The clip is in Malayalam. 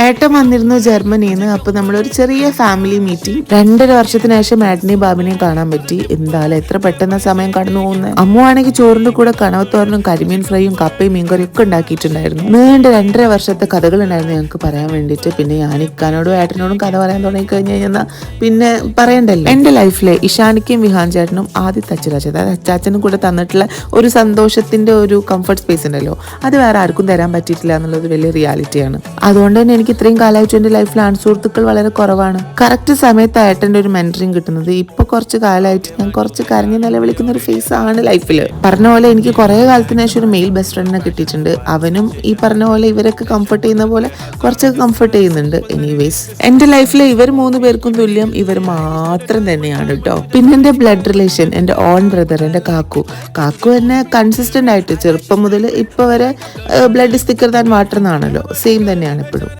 ഏട്ടൻ വന്നിരുന്നു ജർമ്മനിയിൽ നിന്ന്. അപ്പോൾ നമ്മളൊരു ചെറിയ ഫാമിലി മീറ്റിംഗ്. 2.5 വർഷത്തിന് ശേഷം ഏട്ടനെയും ബാബിനെയും കാണാൻ പറ്റി. എന്തായാലും എത്ര പെട്ടെന്ന് സമയം കടന്നു പോകുന്നത്. അമ്മ ആണെങ്കിൽ ചോറിന്റെ കൂടെ കണവത്തോരനും കരിമീൻ ഫ്രൈയും കപ്പയും മീൻകറിയും ഒക്കെ ഉണ്ടാക്കിയിട്ടുണ്ടായിരുന്നു. നീണ്ട 2.5 വർഷത്തെ കഥകൾ ഉണ്ടായിരുന്നു ഞങ്ങൾക്ക് പറയാൻ വേണ്ടിയിട്ട്. പിന്നെ ഞാൻ ഇക്കാനോടും ഏട്ടനോടും കഥ പറയാൻ തുടങ്ങി കഴിഞ്ഞ് കഴിഞ്ഞാൽ പിന്നെ പറയണ്ടല്ലോ. എന്റെ ലൈഫിലെ ഇഷാനിക്കും വിഹാൻ ചേട്ടനും ആദ്യത്തെ അച്ചാച്ചനും കൂടെ തന്നിട്ടുള്ള ഒരു സന്തോഷത്തിന്റെ ഒരു കംഫർട്ട് സ്പേസ് ഉണ്ടല്ലോ, അത് വേറെ ആർക്കും തരാൻ പറ്റിയിട്ടില്ല എന്നുള്ളത് വലിയ റിയാലിറ്റിയാണ്. അതുകൊണ്ട് തന്നെ എനിക്ക് ഇത്രയും കാലമായിട്ട് എന്റെ ലൈഫിൽ ആൺസുഹൃത്തുക്കൾ വളരെ കുറവാണ്. കറക്റ്റ് സമയത്ത് ഏട്ടൻ്റെ ഒരു മെന്ററിങ് കിട്ടുന്നത്. ഇപ്പൊ കുറച്ച് കാലമായിട്ട് ഞാൻ കുറച്ച് കരഞ്ഞ് നിലവിളിക്കുന്ന ഒരു ഫേസ് ആണ് ലൈഫിൽ. പറഞ്ഞ പോലെ എനിക്ക് കുറെ കാലത്തിന് ശേഷം ഒരു മെയിൽ ബെസ്റ്റ് ഫ്രണ്ടിനെ കിട്ടിയിട്ടുണ്ട്. അവനും ഈ പറഞ്ഞ പോലെ ഇവരൊക്കെ കംഫർട്ട് ചെയ്യുന്ന പോലെ കുറച്ചൊക്കെ കംഫർട്ട് ചെയ്യുന്നുണ്ട്. എനിവേസ് എന്റെ ലൈഫിൽ ഇവർ 3 പേർക്കും തുല്യം ഇവർ മാത്രം തന്നെയാണ് കേട്ടോ. പിന്നെ എന്റെ ബ്ലഡ് റിലേഷൻ, എന്റെ ഓൺ ബ്രദർ, എന്റെ കാക്കു എന്നെ കൺസിസ്റ്റന്റ് ആയിട്ട് ചെറുപ്പം മുതൽ ഇപ്പൊ വരെ ബ്ലഡ് സ്റ്റിക്കർ താൻ വാട്ടർ എന്നാണല്ലോ, സെയിം തന്നെയാണ് എപ്പോഴും.